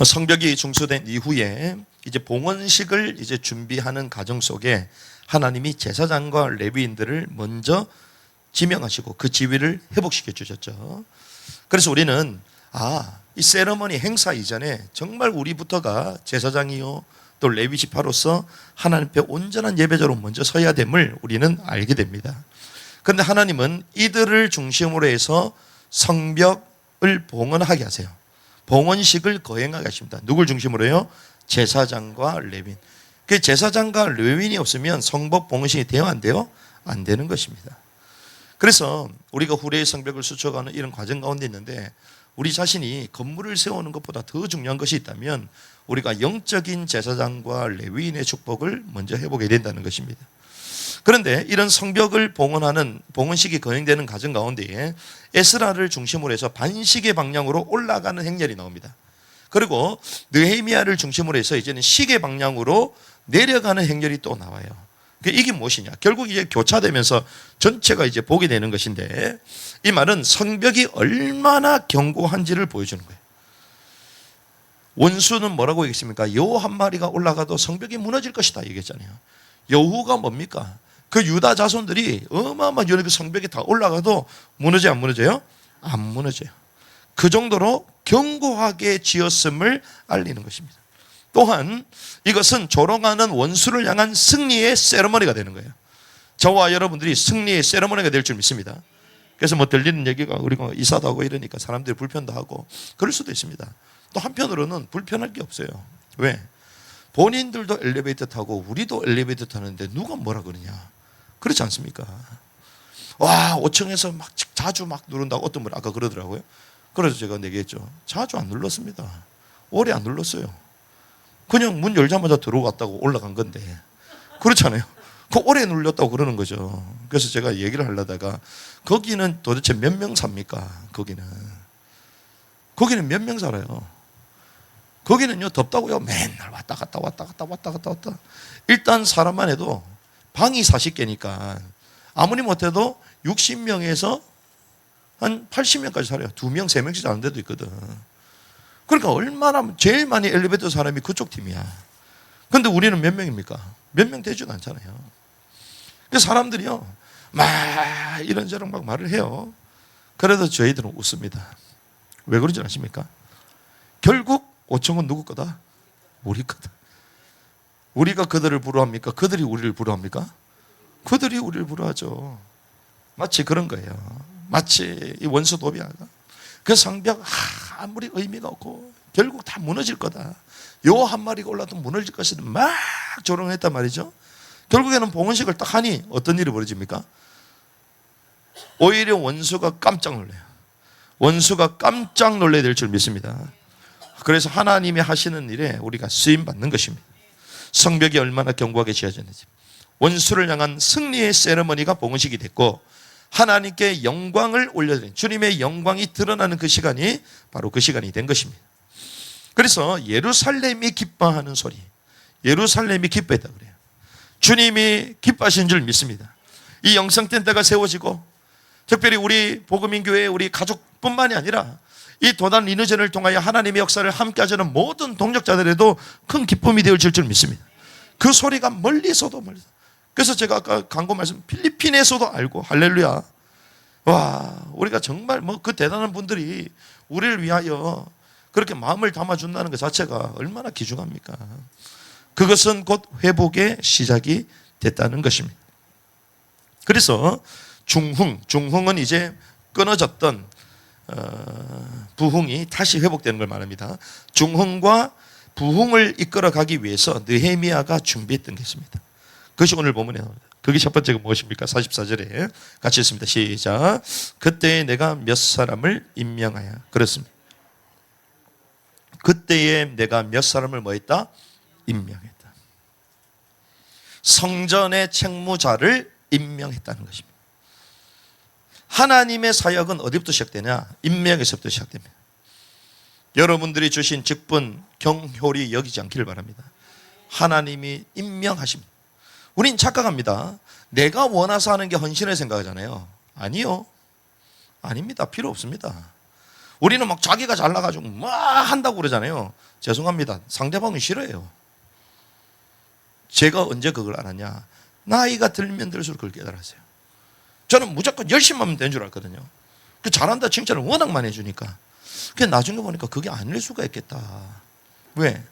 성벽이 중수된 이후에 이제 봉헌식을 이제 준비하는 과정 속에 하나님이 제사장과 레위인들을 먼저 지명하시고 그 지위를 회복시켜 주셨죠. 그래서 우리는 이 세러머니 행사 이전에 정말 우리부터가 제사장이요 또 레위 지파로서 하나님 앞에 온전한 예배자로 먼저 서야 됨을 우리는 알게 됩니다. 그런데 하나님은 이들을 중심으로 해서 성벽을 봉헌하게 하세요. 봉헌식을 거행하게 하십니다. 누굴 중심으로요? 제사장과 레위인. 그 제사장과 레위인이 없으면 성벽 봉헌식이 돼요, 안 돼요? 안 되는 것입니다. 그래서 우리가 후레의 성벽을 수축하는 이런 과정 가운데 있는데 우리 자신이 건물을 세우는 것보다 더 중요한 것이 있다면 우리가 영적인 제사장과 레위인의 축복을 먼저 해보게 된다는 것입니다. 그런데 이런 성벽을 봉헌하는 봉헌식이 거행되는 과정 가운데에 에스라를 중심으로 해서 반시계 방향으로 올라가는 행렬이 나옵니다. 그리고 느헤미야를 중심으로 해서 이제는 시계 방향으로 내려가는 행렬이 또 나와요. 이게 무엇이냐? 결국 이제 교차되면서 전체가 이제 보게 되는 것인데 이 말은 성벽이 얼마나 견고한지를 보여주는 거예요. 원수는 뭐라고 얘기했습니까? 여호 한 마리가 올라가도 성벽이 무너질 것이다 얘기했잖아요. 여호가 뭡니까? 그 유다 자손들이 어마어마한 그 성벽이 다 올라가도 무너져요, 안 무너져요? 안 무너져요. 그 정도로 견고하게 지었음을 알리는 것입니다. 또한 이것은 조롱하는 원수를 향한 승리의 세레머니가 되는 거예요. 저와 여러분들이 승리의 세레머니가 될 줄 믿습니다. 그래서 뭐 들리는 얘기가 우리가 이사도 하고 이러니까 사람들이 불편도 하고 그럴 수도 있습니다. 또 한편으로는 불편할 게 없어요. 왜? 본인들도 엘리베이터 타고 우리도 엘리베이터 타는데 누가 뭐라 그러냐? 그렇지 않습니까? 와, 5층에서 막 자주 막 누른다고 어떤 분 아까 그러더라고요. 그래서 제가 얘기했죠. 자주 안 눌렀습니다. 오래 안 눌렀어요. 그냥 문 열자마자 들어왔다고 올라간 건데 그렇잖아요. 그 오래 눌렸다고 그러는 거죠. 그래서 제가 얘기를 하려다가 거기는 도대체 몇 명 삽니까? 거기는 몇 명 살아요? 거기는요 덥다고요 맨날 왔다 갔다 일단 사람만 해도 방이 40개니까 아무리 못해도 60명에서 한 80명까지 살아요. 2명, 3명씩 사는 데도 있거든. 그러니까 얼마나 제일 많이 엘리베이터 사람이 그쪽 팀이야. 그런데 우리는 몇 명입니까? 몇 명 되지도 않잖아요. 그래서 사람들이요 막 이런저런 막 말을 해요. 그래도 저희들은 웃습니다. 왜 그런지 아십니까? 결국 5층은 누구 거다? 우리 거다. 우리가 그들을 부러워합니까? 그들이 우리를 부러워합니까? 그들이 우리를 부러워하죠. 마치 그런 거예요. 마치 이 원수 도비아가 그 성벽 아무리 의미가 없고 결국 다 무너질 거다. 요 한 마리가 올라도 무너질 것이다. 막 조롱했단 말이죠. 결국에는 봉헌식을 딱 하니 어떤 일이 벌어집니까? 오히려 원수가 깜짝 놀라요. 원수가 깜짝 놀라야 될 줄 믿습니다. 그래서 하나님이 하시는 일에 우리가 쓰임받는 것입니다. 성벽이 얼마나 견고하게 지어졌는지 원수를 향한 승리의 세레머니가 봉헌식이 됐고 하나님께 영광을 올려드린 주님의 영광이 드러나는 그 시간이 바로 그 시간이 된 것입니다. 그래서 예루살렘이 기뻐하는 소리, 예루살렘이 기뻐했다 그래요. 주님이 기뻐하시는 줄 믿습니다. 이 영성 텐트가 세워지고 특별히 우리 복음인교회 우리 가족뿐만이 아니라 이 도단 리너전을 통하여 하나님의 역사를 함께 하자는 모든 동력자들에도 큰 기쁨이 되어 줄 믿습니다. 그 소리가 멀리서도 그래서 제가 아까 광고 말씀 필리핀에서도 알고 할렐루야. 와, 우리가 정말 그 대단한 분들이 우리를 위하여 그렇게 마음을 담아준다는 것 자체가 얼마나 귀중합니까? 그것은 곧 회복의 시작이 됐다는 것입니다. 그래서 중흥은 이제 끊어졌던 부흥이 다시 회복되는 걸 말합니다. 중흥과 부흥을 이끌어가기 위해서 느헤미야가 준비했던 게 있습니다. 그것이 오늘 본문에 나옵니다. 그게 첫 번째가 무엇입니까? 44절에 같이 읽습니다. 시작. 그때에 내가 몇 사람을 임명하여 그렇습니다. 그때에 내가 몇 사람을 뭐 했다? 임명했다. 성전의 책무자를 임명했다는 것입니다. 하나님의 사역은 어디부터 시작되냐? 임명에서부터 시작됩니다. 여러분들이 주신 직분 경홀히 여기지 않기를 바랍니다. 하나님이 임명하십니다. 우린 착각합니다. 내가 원해서 하는 게 헌신을 생각하잖아요. 아니요. 아닙니다. 필요 없습니다. 우리는 막 자기가 잘나가지고 막 한다고 그러잖아요. 죄송합니다. 상대방은 싫어해요. 제가 언제 그걸 알았냐? 나이가 들면 들수록 그걸 깨달았어요. 저는 무조건 열심히 하면 되는 줄 알거든요. 그 잘한다 칭찬을 워낙 많이 해주니까. 나중에 보니까 그게 아닐 수가 있겠다. 왜?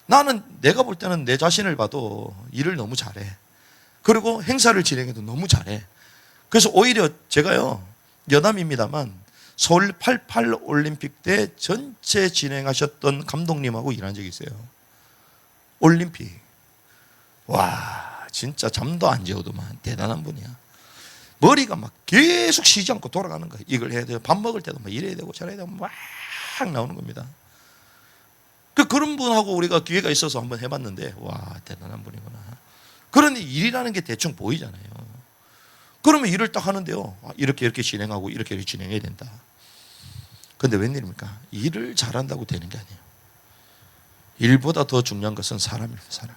나는 내가 볼 때는 내 자신을 봐도 일을 너무 잘해. 그리고 행사를 진행해도 너무 잘해. 그래서 오히려 제가요, 여담입니다만 서울 88 올림픽 때 전체 진행하셨던 감독님하고 일한 적이 있어요. 올림픽. 와, 진짜 잠도 안 재우더만. 대단한 분이야. 머리가 막 계속 쉬지 않고 돌아가는 거예요. 이걸 해야 돼요. 밥 먹을 때도 막 이래야 되고 저래야 되고 막 나오는 겁니다. 그런 분하고 우리가 기회가 있어서 한번 해봤는데, 와, 대단한 분이구나. 그러니 일이라는 게 대충 보이잖아요. 그러면 일을 딱 하는데요, 이렇게 진행하고 이렇게 진행해야 된다. 근데 웬일입니까? 일을 잘한다고 되는 게 아니에요. 일보다 더 중요한 것은 사람입니다. 사람.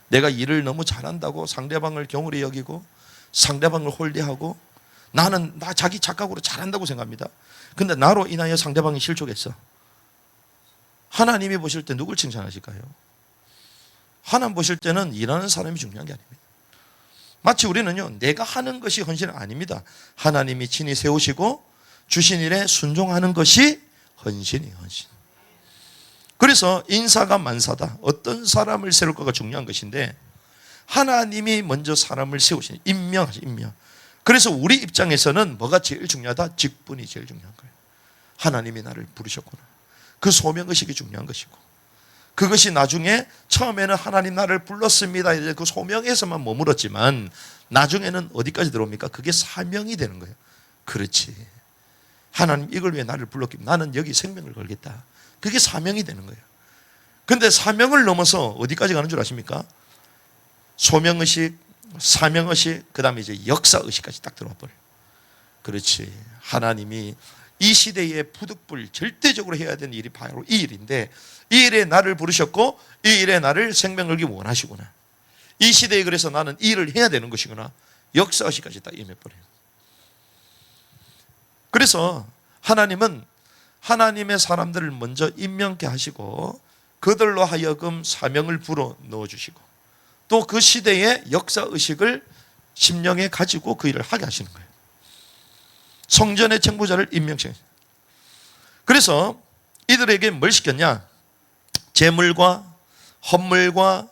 내가 일을 너무 잘한다고 상대방을 경홀히 여기고 상대방을 홀대하고 나는 자기 착각으로 잘한다고 생각합니다. 근데 나로 인하여 상대방이 실족했어. 하나님이 보실 때 누굴 칭찬하실까요? 하나님 보실 때는 일하는 사람이 중요한 게 아닙니다. 마치 우리는요, 내가 하는 것이 헌신은 아닙니다. 하나님이 친히 세우시고 주신 일에 순종하는 것이 헌신이에요. 헌신. 그래서 인사가 만사다. 어떤 사람을 세울까가 중요한 것인데 하나님이 먼저 사람을 세우시니 임명하시 임명. 그래서 우리 입장에서는 뭐가 제일 중요하다? 직분이 제일 중요한 거예요. 하나님이 나를 부르셨구나. 그 소명의식이 중요한 것이고, 그것이 나중에 처음에는 하나님 나를 불렀습니다. 이제 그 소명에서만 머물었지만 나중에는 어디까지 들어옵니까? 그게 사명이 되는 거예요. 그렇지. 하나님 이걸 위해 나를 불렀기 때문에 나는 여기 생명을 걸겠다. 그게 사명이 되는 거예요. 근데 사명을 넘어서 어디까지 가는 줄 아십니까? 소명의식, 사명의식, 그 다음에 이제 역사의식까지 딱 들어와 버려요. 그렇지. 하나님이 이 시대에 부득불 절대적으로 해야 되는 일이 바로 이 일인데, 이 일에 나를 부르셨고 이 일에 나를 생명 걸기 원하시구나. 이 시대에 그래서 나는 이 일을 해야 되는 것이구나. 역사의식까지 딱 임해버려요. 그래서 하나님은 하나님의 사람들을 먼저 임명케 하시고 그들로 하여금 사명을 불어 넣어주시고 또 그 시대의 역사의식을 심령에 가지고 그 일을 하게 하시는 거예요. 성전의 책무자를 임명시켰어요. 그래서 이들에게 뭘 시켰냐? 제물과 헌물과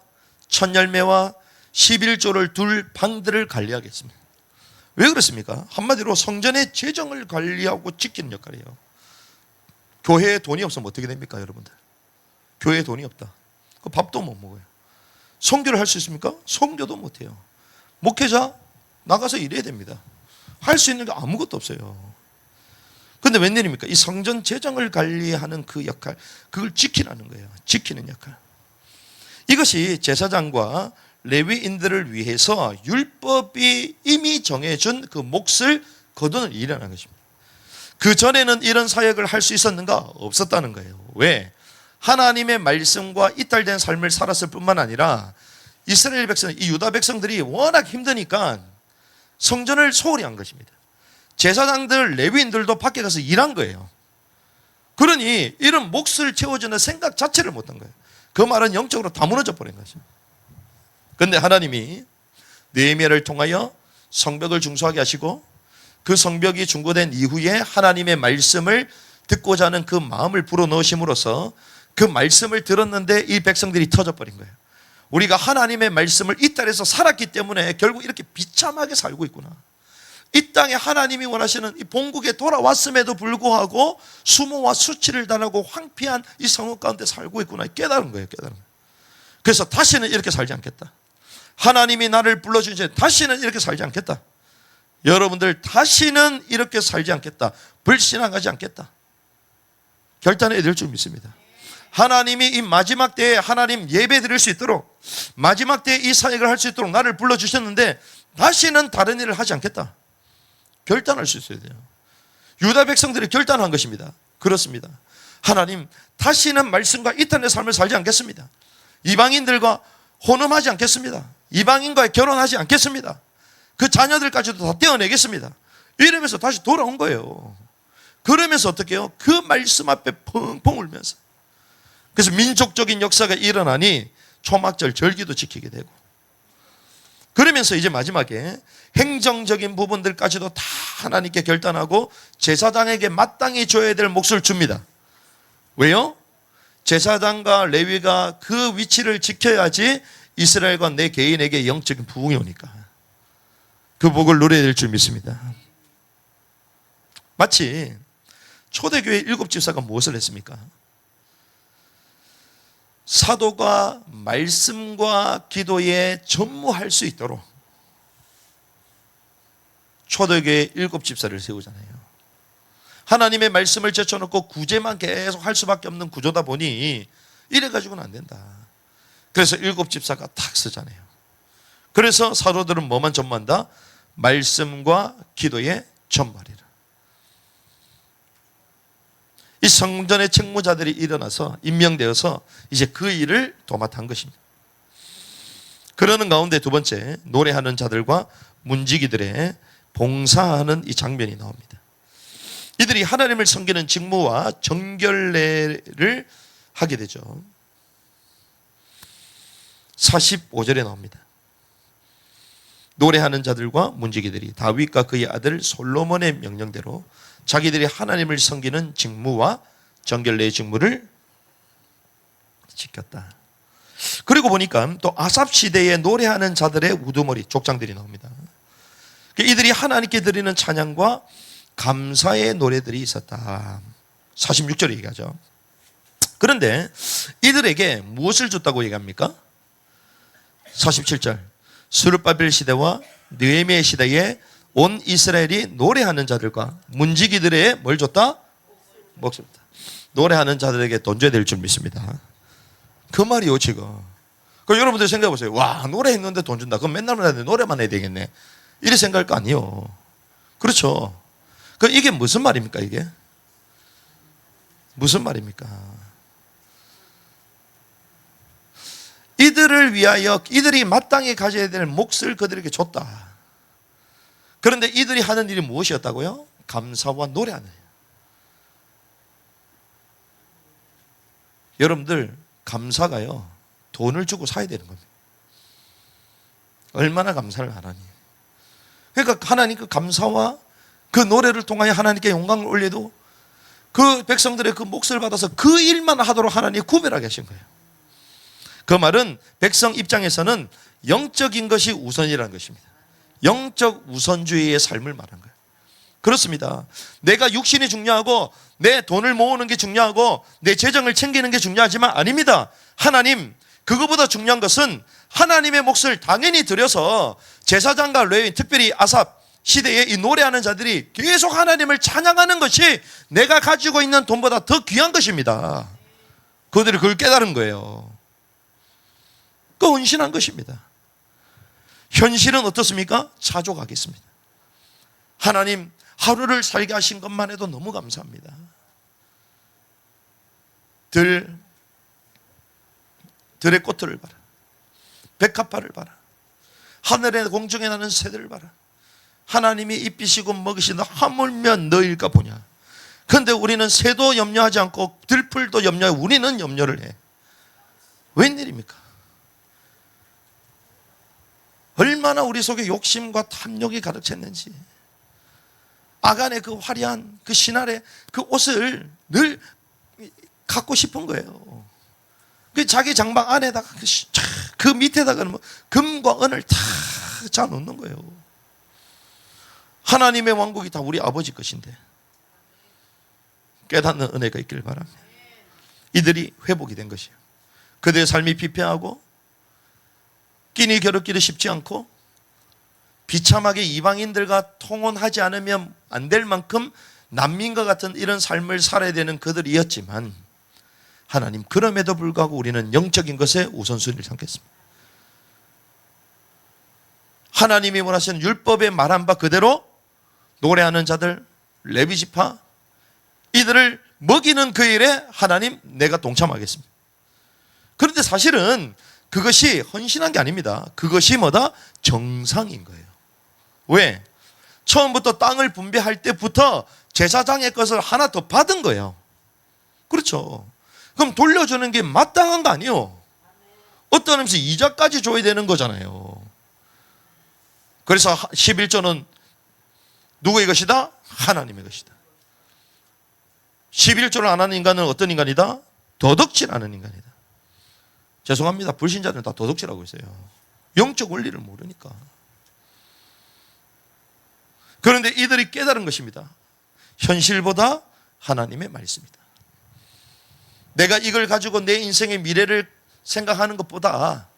첫열매와 11조를 둘 방들을 관리하게 했습니다. 왜 그렇습니까? 한마디로 성전의 재정을 관리하고 지키는 역할이에요. 교회에 돈이 없으면 어떻게 됩니까, 여러분들? 교회에 돈이 없다. 그 밥도 못 먹어요. 선교를 할 수 있습니까? 선교도 못 해요. 목회자 나가서 일해야 됩니다. 할 수 있는 게 아무것도 없어요. 그런데 웬일입니까? 이 성전 재정을 관리하는 그 역할, 그걸 지키라는 거예요. 지키는 역할. 이것이 제사장과 레위인들을 위해서 율법이 이미 정해준 그 몫을 거두는 일이라는 것입니다. 그 전에는 이런 사역을 할 수 있었는가? 없었다는 거예요. 왜? 하나님의 말씀과 이탈된 삶을 살았을 뿐만 아니라 이스라엘 백성, 이 유다 백성들이 워낙 힘드니까 성전을 소홀히 한 것입니다. 제사장들, 레위인들도 밖에 가서 일한 거예요. 그러니 이런 몫을 채워주는 생각 자체를 못한 거예요. 그 말은 영적으로 다 무너져 버린 거죠. 그런데 하나님이 느헤미야를 통하여 성벽을 중수하게 하시고 그 성벽이 중고된 이후에 하나님의 말씀을 듣고자 하는 그 마음을 불어넣으심으로써 그 말씀을 들었는데 이 백성들이 터져버린 거예요. 우리가 하나님의 말씀을 이 땅에서 살았기 때문에 결국 이렇게 비참하게 살고 있구나. 이 땅에 하나님이 원하시는 이 본국에 돌아왔음에도 불구하고 수모와 수치를 당하고 황폐한 이 성읍 가운데 살고 있구나. 깨달은 거예요. 깨달은 거예요. 그래서 다시는 이렇게 살지 않겠다. 하나님이 나를 불러주신 다시는 이렇게 살지 않겠다. 여러분들 다시는 이렇게 살지 않겠다. 불신앙하지 않겠다. 결단해야 될 줄 믿습니다. 하나님이 이 마지막 때에 하나님 예배 드릴 수 있도록, 마지막 때에 이 사역을 할 수 있도록 나를 불러주셨는데 다시는 다른 일을 하지 않겠다. 결단할 수 있어야 돼요. 유다 백성들이 결단한 것입니다. 그렇습니다. 하나님, 다시는 말씀과 이탄의 삶을 살지 않겠습니다. 이방인들과 혼음하지 않겠습니다. 이방인과 결혼하지 않겠습니다. 그 자녀들까지도 다 떼어내겠습니다. 이러면서 다시 돌아온 거예요. 그러면서 어떻게 해요? 그 말씀 앞에 펑펑 울면서. 그래서 민족적인 역사가 일어나니 초막절 절기도 지키게 되고, 그러면서 이제 마지막에 행정적인 부분들까지도 다 하나님께 결단하고 제사장에게 마땅히 줘야 될 몫을 줍니다. 왜요? 제사장과 레위가 그 위치를 지켜야지 이스라엘과 내 개인에게 영적인 부흥이 오니까 그 복을 누려야 될 줄 믿습니다. 마치 초대교회 7집사가 무엇을 했습니까? 사도가 말씀과 기도에 전무할 수 있도록 초대교회 7집사를 세우잖아요. 하나님의 말씀을 제쳐놓고 구제만 계속 할 수밖에 없는 구조다 보니 이래가지고는 안 된다. 그래서 7집사가 탁 쓰잖아요. 그래서 사도들은 뭐만 전무한다? 말씀과 기도에 전무하리라. 이 성전의 책무자들이 일어나서 임명되어서 이제 그 일을 도맡은 것입니다. 그러는 가운데 두 번째, 노래하는 자들과 문지기들의 봉사하는 이 장면이 나옵니다. 이들이 하나님을 섬기는 직무와 정결례를 하게 되죠. 45절에 나옵니다. 노래하는 자들과 문지기들이 다윗과 그의 아들 솔로몬의 명령대로 자기들이 하나님을 섬기는 직무와 정결례의 직무를 지켰다. 그리고 보니까 또 아삽 시대에 노래하는 자들의 우두머리, 족장들이 나옵니다. 이들이 하나님께 드리는 찬양과 감사의 노래들이 있었다. 46절에 얘기하죠. 그런데 이들에게 무엇을 줬다고 얘기합니까? 47절, 스룹바벨 시대와 느헤미야 시대에 온 이스라엘이 노래하는 자들과 문지기들의 뭘 줬다? 몫을 줬다. 노래하는 자들에게 돈 줘야 될 줄 믿습니다. 그 말이요 지금. 그럼 여러분들 생각해 보세요. 와, 노래했는데 돈 준다. 그럼 맨날 노래만 해야 되겠네. 이래 생각할 거 아니에요. 그렇죠. 이게 무슨 말입니까? 이게 무슨 말입니까? 이들을 위하여 이들이 마땅히 가져야 될 몫을 그들에게 줬다. 그런데 이들이 하는 일이 무엇이었다고요? 감사와 노래하는 거예요. 여러분들 감사가요 돈을 주고 사야 되는 겁니다. 얼마나 감사를 안 하니. 그러니까 하나님 그 감사와 그 노래를 통하여 하나님께 영광을 올려도 그 백성들의 그 몫을 받아서 그 일만 하도록 하나님이 구별하게 하신 거예요. 그 말은 백성 입장에서는 영적인 것이 우선이라는 것입니다. 영적 우선주의의 삶을 말한 거예요. 그렇습니다. 내가 육신이 중요하고 내 돈을 모으는 게 중요하고 내 재정을 챙기는 게 중요하지만 아닙니다. 하나님, 그거보다 중요한 것은 하나님의 몫을 당연히 드려서 제사장과 레위인, 특별히 아삽 시대에 이 노래하는 자들이 계속 하나님을 찬양하는 것이 내가 가지고 있는 돈보다 더 귀한 것입니다. 그들이 그걸 깨달은 거예요. 그 헌신한 것입니다. 현실은 어떻습니까? 자족하겠습니다. 하나님, 하루를 살게 하신 것만 해도 너무 감사합니다. 들의 꽃들을 봐라. 백합화를 봐라. 하늘의 공중에 나는 새들을 봐라. 하나님이 입히시고 먹이시는 하물며 너일까 보냐. 그런데 우리는 새도 염려하지 않고 들풀도 염려하고 우리는 염려를 해. 웬일입니까? 얼마나 우리 속에 욕심과 탐욕이 가득 찼는지. 아간의 그 화려한 그 신할의 그 옷을 늘 갖고 싶은 거예요. 그 자기 장방 안에다가 그 밑에다가 뭐 금과 은을 다 짜놓는 거예요. 하나님의 왕국이 다 우리 아버지 것인데 깨닫는 은혜가 있길 바랍니다. 이들이 회복이 된 것이에요. 그들의 삶이 피폐하고 끼니 겨루기도 쉽지 않고 비참하게 이방인들과 통혼하지 않으면 안 될 만큼 난민과 같은 이런 삶을 살아야 되는 그들이었지만 하나님, 그럼에도 불구하고 우리는 영적인 것에 우선순위를 삼겠습니다. 하나님이 원하시는 율법에 말한 바 그대로 노래하는 자들, 레위지파, 이들을 먹이는 그 일에 하나님, 내가 동참하겠습니다. 그런데 사실은 그것이 헌신한 게 아닙니다. 그것이 뭐다? 정상인 거예요. 왜? 처음부터 땅을 분배할 때부터 제사장의 것을 하나 더 받은 거예요. 그렇죠. 그럼 돌려주는 게 마땅한 거 아니에요. 어떤 의미에서 이자까지 줘야 되는 거잖아요. 그래서 11조는 누구의 것이다? 하나님의 것이다. 11조를 안 하는 인간은 어떤 인간이다? 도덕질 하는 인간이다. 죄송합니다. 불신자들은 다 도덕질하고 있어요. 영적 원리를 모르니까. 그런데 이들이 깨달은 것입니다. 현실보다 하나님의 말씀이다. 내가 이걸 가지고 내 인생의 미래를 생각하는 것보다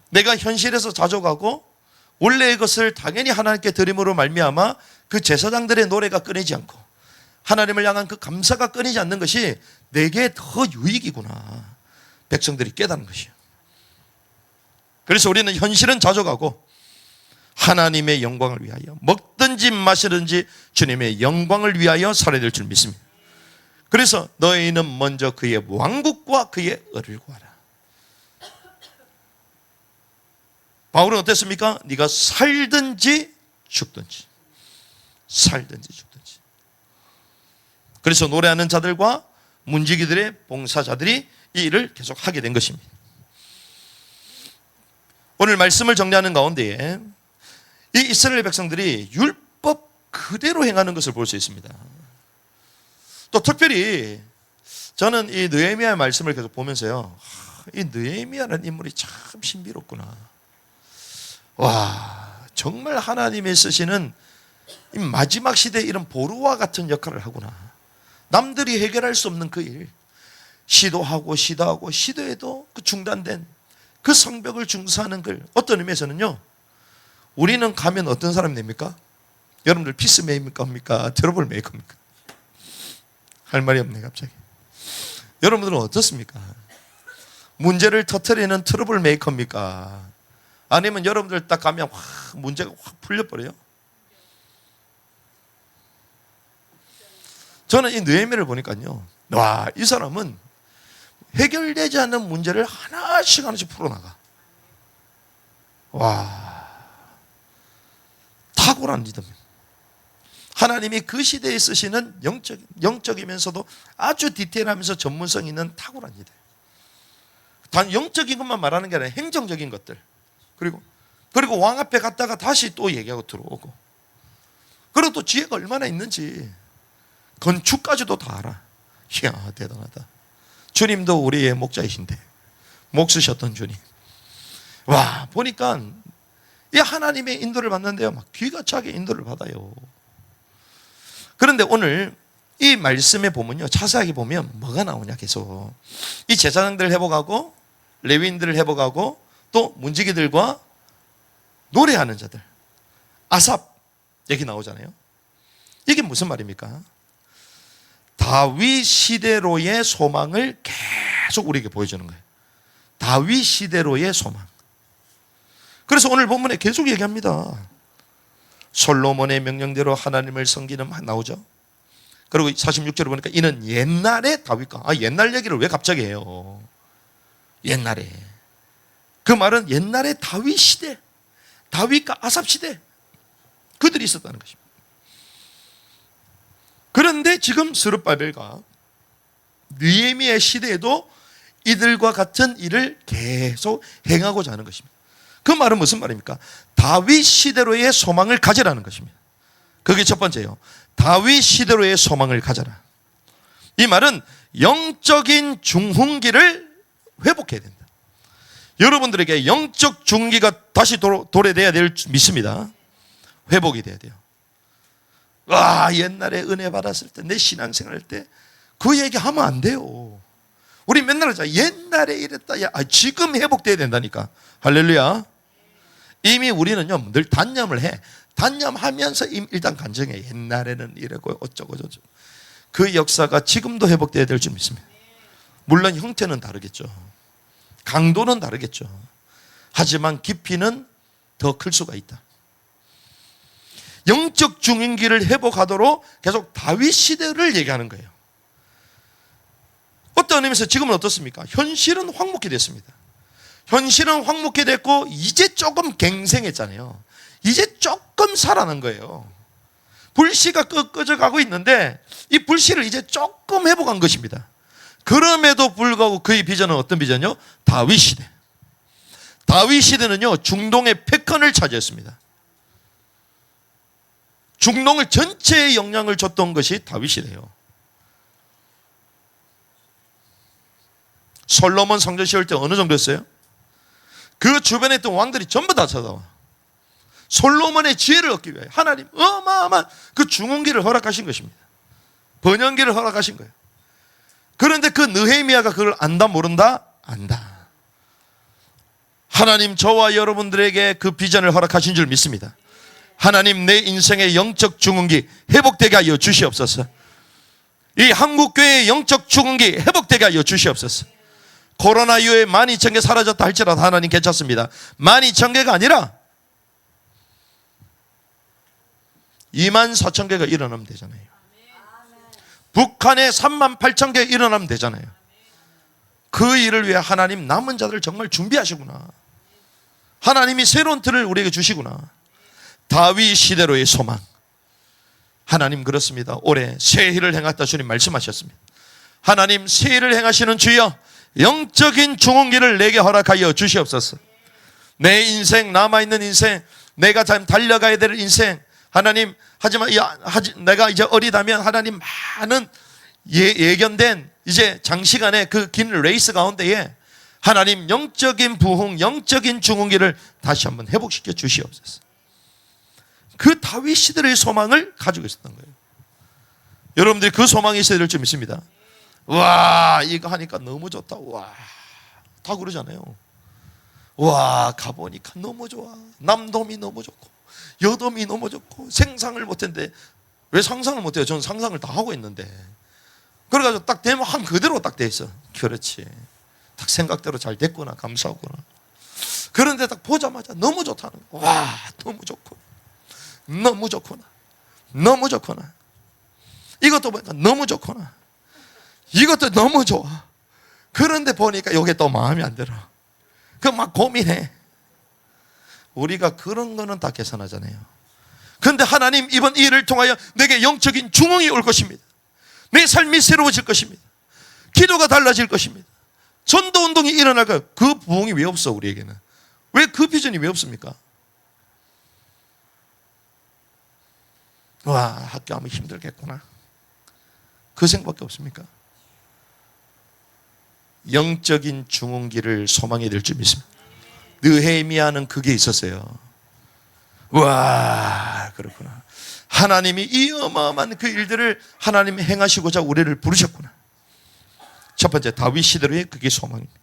내가 현실에서 자족하고 원래의 것을 당연히 하나님께 드림으로 말미암아 그 제사장들의 노래가 끊이지 않고 하나님을 향한 그 감사가 끊이지 않는 것이 내게 더 유익이구나. 백성들이 깨닫는 것이에요. 그래서 우리는 현실은 자족하고 하나님의 영광을 위하여 먹든지 마시든지 주님의 영광을 위하여 살아야 될 줄 믿습니다. 그래서 너희는 먼저 그의 왕국과 그의 의를 구하라. 바울은 어땠습니까? 네가 살든지 죽든지 살든지 죽든지. 그래서 노래하는 자들과 문지기들의 봉사자들이 이 일을 계속 하게 된 것입니다. 오늘 말씀을 정리하는 가운데에 이 이스라엘 백성들이 율법 그대로 행하는 것을 볼 수 있습니다. 또 특별히 저는 이 느헤미야의 말씀을 계속 보면서요, 이 느헤미야라는 인물이 참 신비롭구나. 와, 정말 하나님이 쓰시는 이 마지막 시대에 이런 보루와 같은 역할을 하구나. 남들이 해결할 수 없는 그 일, 시도하고 시도해도 그 중단된 그 성벽을 중수하는 글, 어떤 의미에서는요, 우리는 가면 어떤 사람이 됩니까? 여러분들 피스메이커입니까? 트러블 메이커입니까? 할 말이 없네 갑자기. 여러분들은 어떻습니까? 문제를 터뜨리는 트러블 메이커입니까? 아니면 여러분들 딱 가면 문제가 확 풀려버려요? 저는 이 느헤미야를 보니까요, 와, 이 사람은 해결되지 않는 문제를 하나씩 풀어나가. 와, 탁월한 리더입니다. 하나님이 그 시대에 쓰시는 영적이면서도 아주 디테일하면서 전문성 있는 탁월한 리더. 단 영적인 것만 말하는 게 아니라 행정적인 것들. 그리고 왕 앞에 갔다가 다시 또 얘기하고 들어오고. 그리고 또 지혜가 얼마나 있는지 건축까지도 다 알아. 이야, 대단하다. 주님도 우리의 목자이신데, 목 쓰셨던 주님. 와, 보니까 이 하나님의 인도를 받는데요, 막 귀가 차게 인도를 받아요. 그런데 오늘 이 말씀에 보면요, 자세하게 보면 뭐가 나오냐, 계속. 이 제사장들을 회복하고, 레위인들을 회복하고, 또 문지기들과 노래하는 자들, 아삽 얘기 나오잖아요. 이게 무슨 말입니까? 다윗 시대로의 소망을 계속 우리에게 보여주는 거예요. 다윗 시대로의 소망. 그래서 오늘 본문에 계속 얘기합니다. 솔로몬의 명령대로 하나님을 섬기는 나오죠. 그리고 46절에 보니까 이는 옛날의 다윗과, 옛날 얘기를 왜 갑자기 해요? 옛날에. 그 말은 옛날의 다윗 시대, 다윗과 아삽 시대, 그들이 있었다는 것입니다. 그런데 지금 스룹바벨과 느헤미야 시대에도 이들과 같은 일을 계속 행하고자 하는 것입니다. 그 말은 무슨 말입니까? 다윗 시대로의 소망을 가지라는 것입니다. 그게 첫 번째예요. 다윗 시대로의 소망을 가져라. 이 말은 영적인 중흥기를 회복해야 된다. 여러분들에게 영적 중흥기가 다시 도래돼야 될 줄 믿습니다. 회복이 돼야 돼요. 와, 옛날에 은혜 받았을 때, 내 신앙생활 할 때 그 얘기하면 안 돼요. 우리 맨날 하자. 옛날에 이랬다. 야, 지금 회복돼야 된다니까. 할렐루야. 이미 우리는요, 늘 단념을 해. 단념하면서 일단 간증해. 옛날에는 이래고 어쩌고 저쩌고. 그 역사가 지금도 회복돼야 될 줄 믿습니다. 물론 형태는 다르겠죠. 강도는 다르겠죠. 하지만 깊이는 더 클 수가 있다. 영적 중흥기를 회복하도록 계속 다윗 시대를 얘기하는 거예요. 어떤 의미에서 지금은 어떻습니까? 현실은 황무케 됐습니다. 현실은 황무케 됐고 이제 조금 갱생했잖아요. 이제 조금 살아난 거예요. 불씨가 꺼져 가고 있는데 이 불씨를 이제 조금 회복한 것입니다. 그럼에도 불구하고 그의 비전은 어떤 비전이요? 다윗 시대. 다윗 시대는요, 중동의 패권을 차지했습니다. 중동을 전체에 영향을 줬던 것이 다윗 시대예요. 솔로몬 성전 세울 때 어느 정도였어요? 그 주변에 있던 왕들이 전부 다 찾아와. 솔로몬의 지혜를 얻기 위해 하나님 어마어마한 그 중흥기를 허락하신 것입니다. 번영기를 허락하신 거예요. 그런데 그 느헤미야가 그걸 안다 모른다? 안다. 하나님 저와 여러분들에게 그 비전을 허락하신 줄 믿습니다. 하나님 내 인생의 영적 중흥기 회복되게 하여 주시옵소서. 이 한국교회의 영적 중흥기 회복되게 하여 주시옵소서. 코로나 이후에 12,000개 사라졌다 할지라도 하나님 괜찮습니다. 12,000개가 아니라 24,000개가 일어나면 되잖아요. 북한에 38,000개 일어나면 되잖아요. 그 일을 위해 하나님 남은 자들을 정말 준비하시구나. 하나님이 새로운 틀을 우리에게 주시구나. 다윗 시대로의 소망. 하나님 그렇습니다. 올해 새 일을 행했다 주님 말씀하셨습니다. 하나님 새 일을 행하시는 주여 영적인 중흥기를 내게 허락하여 주시옵소서. 내 인생, 남아있는 인생, 내가 참 달려가야 될 인생, 하나님, 하지만 내가 이제 어리다면 하나님 많은 예견된 이제 장시간의 그 긴 레이스 가운데에 하나님 영적인 부흥, 영적인 중흥기를 다시 한번 회복시켜 주시옵소서. 그 다윗 시대의 소망을 가지고 있었던 거예요. 여러분들이 그 소망이 있어야 될 줄 믿습니다. 와, 이거 하니까 너무 좋다. 와, 다 그러잖아요. 와, 가보니까 너무 좋아. 남돔이 너무 좋고 여돔이 너무 좋고 생상을 못했는데 왜 상상을 못해요? 저는 상상을 다 하고 있는데. 그래가지고 딱 되면 한 그대로 딱 돼 있어. 그렇지. 딱 생각대로 잘 됐구나. 감사하구나. 그런데 딱 보자마자 너무 좋다는 거. 와, 너무 좋고 너무 좋구나. 너무 좋구나. 이것도 보니까 너무 좋구나. 이것도 너무 좋아. 그런데 보니까 이게 또 마음에 안 들어. 그 막 고민해. 우리가 그런 거는 다 계산하잖아요. 그런데 하나님 이번 일을 통하여 내게 영적인 중흥이 올 것입니다. 내 삶이 새로워질 것입니다. 기도가 달라질 것입니다. 전도 운동이 일어날 거예요. 그 부흥이 왜 없어 우리에게는? 왜 그 비전이 왜 없습니까? 와, 학교 하면 힘들겠구나. 그 생각밖에 없습니까? 영적인 중흥기를 소망해야 될 줄 믿습니다. 느헤미야는 그게 있었어요. 와, 그렇구나. 하나님이 이 어마어마한 그 일들을 하나님이 행하시고자 우리를 부르셨구나. 첫 번째, 다윗 시대로의 그게 소망입니다.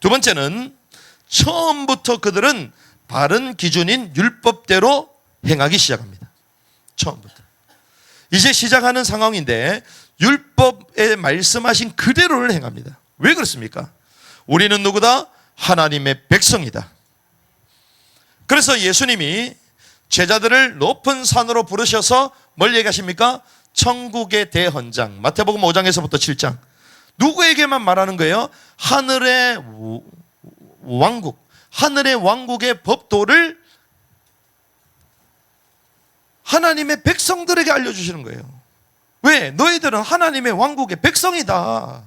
두 번째는 처음부터 그들은 바른 기준인 율법대로 행하기 시작합니다. 처음부터. 이제 시작하는 상황인데 율법에 말씀하신 그대로를 행합니다. 왜 그렇습니까? 우리는 누구다? 하나님의 백성이다. 그래서 예수님이 제자들을 높은 산으로 부르셔서 뭘 얘기하십니까? 천국의 대헌장, 마태복음 5장에서부터 7장. 누구에게만 말하는 거예요? 하늘의 왕국, 하늘의 왕국의 법도를 하나님의 백성들에게 알려주시는 거예요. 왜? 너희들은 하나님의 왕국의 백성이다.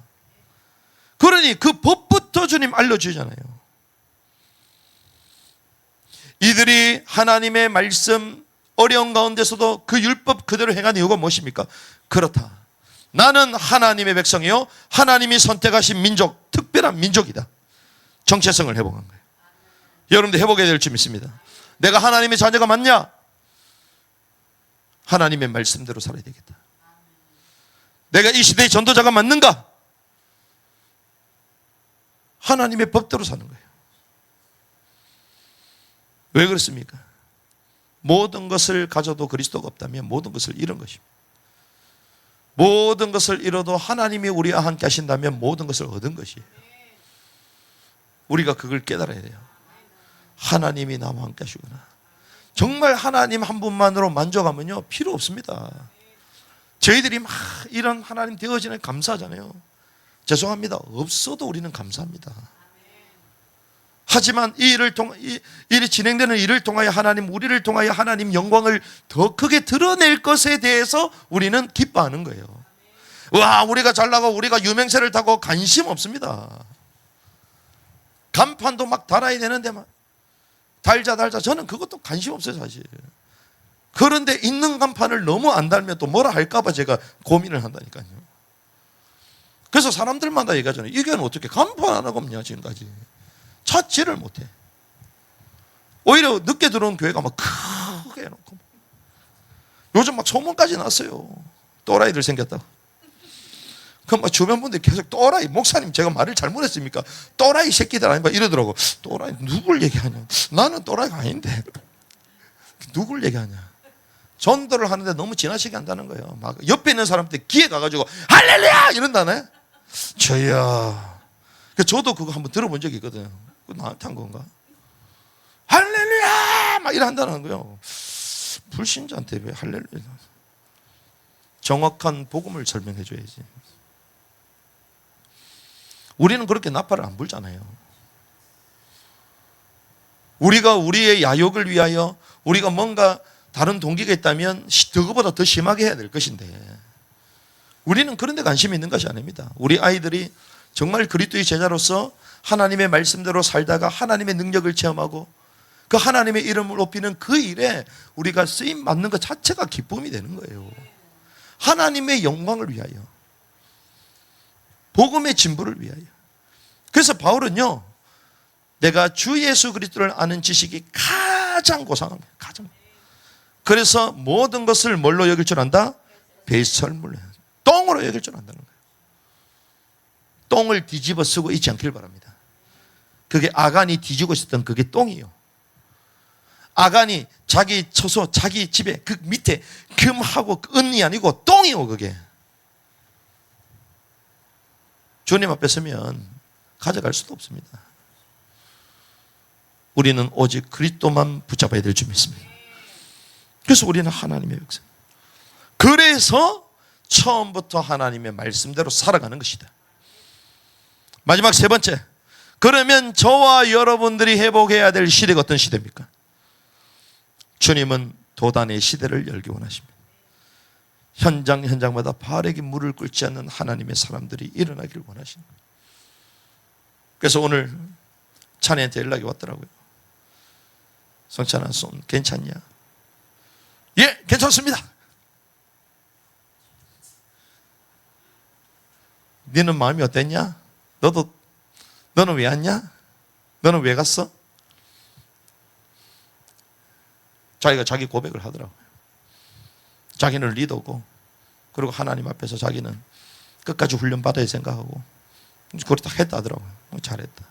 그러니 그 법부터 주님 알려주잖아요. 이들이 하나님의 말씀 어려운 가운데서도 그 율법 그대로 행한 이유가 무엇입니까? 그렇다. 나는 하나님의 백성이요 하나님이 선택하신 민족, 특별한 민족이다. 정체성을 회복한 거예요. 여러분들 회복해야 될 줄 믿습니다. 내가 하나님의 자녀가 맞냐? 하나님의 말씀대로 살아야 되겠다. 내가 이 시대의 전도자가 맞는가? 하나님의 법대로 사는 거예요. 왜 그렇습니까? 모든 것을 가져도 그리스도가 없다면 모든 것을 잃은 것입니다. 모든 것을 잃어도 하나님이 우리와 함께 하신다면 모든 것을 얻은 것이에요. 우리가 그걸 깨달아야 돼요. 하나님이 나와 함께 하시구나. 정말 하나님 한 분만으로 만족하면요 필요 없습니다. 저희들이 막 이런 하나님 되어지는 감사하잖아요. 죄송합니다. 없어도 우리는 감사합니다. 하지만 이 일이 진행되는 일을 통하여 하나님, 우리를 통하여 하나님 영광을 더 크게 드러낼 것에 대해서 우리는 기뻐하는 거예요. 와, 우리가 잘나고 우리가 유명세를 타고 관심 없습니다. 간판도 막 달아야 되는데 막 달자 저는 그것도 관심 없어요, 사실. 그런데 있는 간판을 너무 안 달면 또 뭐라 할까 봐 제가 고민을 한다니까요. 그래서 사람들마다 얘기하잖아요. 이게는 어떻게 간판 하나가 없냐 지금까지. 찾지를 못해. 오히려 늦게 들어온 교회가 막 크게 해놓고 요즘 막 소문까지 났어요. 또라이들 생겼다고. 그럼 막 주변 분들이 계속 또라이, 목사님 제가 말을 잘못했습니까? 또라이 새끼들 아닌가 이러더라고. 또라이 누굴 얘기하냐? 나는 또라이가 아닌데 누굴 얘기하냐? 전도를 하는데 너무 지나치게 한다는 거예요. 막 옆에 있는 사람한테 기에 가가지고 할렐루야 이런다네. 저야. 저도 그거 한번 들어본 적이 있거든요. 그거 나한테 한 건가? 할렐루야 막 이런다는 거예요. 불신자한테 왜 할렐루야? 정확한 복음을 설명해 줘야지. 우리는 그렇게 나팔을 안 불잖아요. 우리가 우리의 야욕을 위하여 우리가 뭔가 다른 동기가 있다면 그거보다 더 심하게 해야 될 것인데 우리는 그런 데 관심이 있는 것이 아닙니다. 우리 아이들이 정말 그리스도의 제자로서 하나님의 말씀대로 살다가 하나님의 능력을 체험하고 그 하나님의 이름을 높이는 그 일에 우리가 쓰임 받는 것 자체가 기쁨이 되는 거예요. 하나님의 영광을 위하여, 복음의 진부를 위하여. 그래서 바울은요, 내가 주 예수 그리스도를 아는 지식이 가장 고상합니다. 가장. 그래서 모든 것을 뭘로 여길 줄 안다? 배설물로, 똥으로 여길 줄 안다는 거예요. 똥을 뒤집어 쓰고 있지 않길 바랍니다. 그게 아간이 뒤지고 있었던 그게 똥이요. 아간이 자기 처소, 자기 집에 그 밑에 금하고 은이 아니고 똥이요, 그게. 주님 앞에 서면 가져갈 수도 없습니다. 우리는 오직 그리스도만 붙잡아야 될 줄 믿습니다. 그래서 우리는 하나님의 백성. 그래서 처음부터 하나님의 말씀대로 살아가는 것이다. 마지막 세 번째. 그러면 저와 여러분들이 회복해야 될 시대가 어떤 시대입니까? 주님은 도단의 시대를 열기 원하십니다. 현장마다 바르게 물을 끓지 않는 하나님의 사람들이 일어나기를 원하십니다. 그래서 오늘 찬이한테 연락이 왔더라고요. 성찬아, 손 괜찮냐? 예, 괜찮습니다. 너는 마음이 어땠냐? 너는 왜 왔냐? 너는 왜 갔어? 자기가 자기 고백을 하더라고요. 자기는 리더고, 그리고 하나님 앞에서 자기는 끝까지 훈련 받아야 생각하고, 그걸 딱 했다 하더라고요. 잘했다.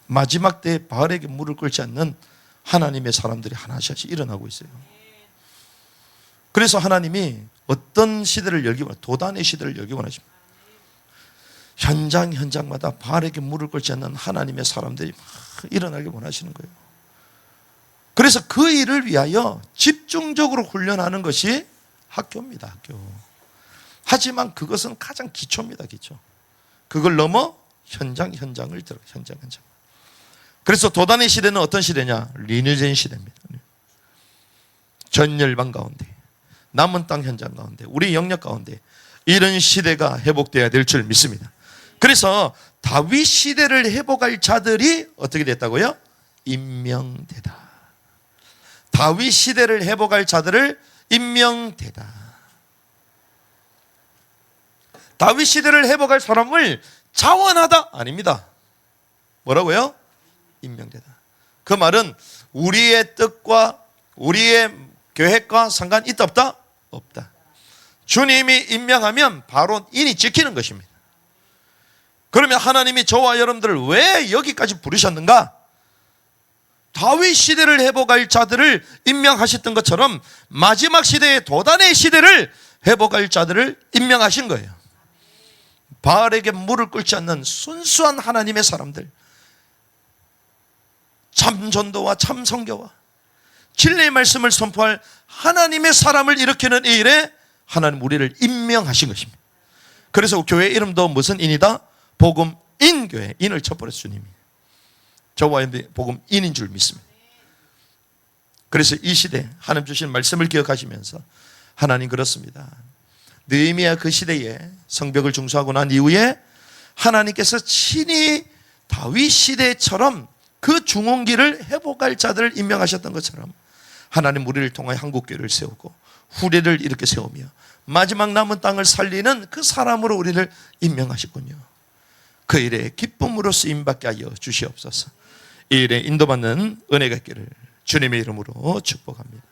마지막 때에 바알에게 물을 끓지 않는 하나님의 사람들이 하나씩 일어나고 있어요. 그래서 하나님이 어떤 시대를 열기 원하십니까? 도단의 시대를 열기 원하십니다. 현장마다 바알에게 물을 끓지 않는 하나님의 사람들이 막 일어나길 원하시는 거예요. 그래서 그 일을 위하여 집중적으로 훈련하는 것이 학교입니다. 학교. 하지만 그것은 가장 기초입니다. 기초. 그걸 넘어 현장을 들어. 현장. 그래서 도단의 시대는 어떤 시대냐? 리뉴젠 시대입니다. 전 열방 가운데, 남은 땅 현장 가운데, 우리 영역 가운데 이런 시대가 회복되어야 될 줄 믿습니다. 그래서 다윗 시대를 회복할 자들이 어떻게 됐다고요? 임명되다. 다윗 시대를 회복할 자들을 임명되다. 다윗 시대를 회복할 사람을 자원하다 아닙니다. 뭐라고요? 임명되다. 그 말은 우리의 뜻과 우리의 계획과 상관 있다 없다? 없다. 주님이 임명하면 바로 인이 지키는 것입니다. 그러면 하나님이 저와 여러분들을 왜 여기까지 부르셨는가? 다윗 시대를 회복할 자들을 임명하셨던 것처럼 마지막 시대의 도단의 시대를 회복할 자들을 임명하신 거예요. 바알에게 물을 끓지 않는 순수한 하나님의 사람들, 참 전도와 참 선교와 진리의 말씀을 선포할 하나님의 사람을 일으키는 이 일에 하나님 우리를 임명하신 것입니다. 그래서 교회 이름도 무슨 인이다? 복음 인교회, 인을 쳐버렸어 주님이. 저와 복음 인인 줄 믿습니다. 그래서 이 시대 하나님 주신 말씀을 기억하시면서 하나님 그렇습니다. 느헤미야 그 시대에 성벽을 중수하고 난 이후에 하나님께서 친히 다윗 시대처럼 그 중원기를 회복할 자들을 임명하셨던 것처럼 하나님 우리를 통하여 한국교회를 세우고 후대를 이렇게 세우며 마지막 남은 땅을 살리는 그 사람으로 우리를 임명하셨군요. 그 일에 기쁨으로 쓰임받게 하여 주시옵소서. 이 일에 인도받는 은혜가 있기를 주님의 이름으로 축복합니다.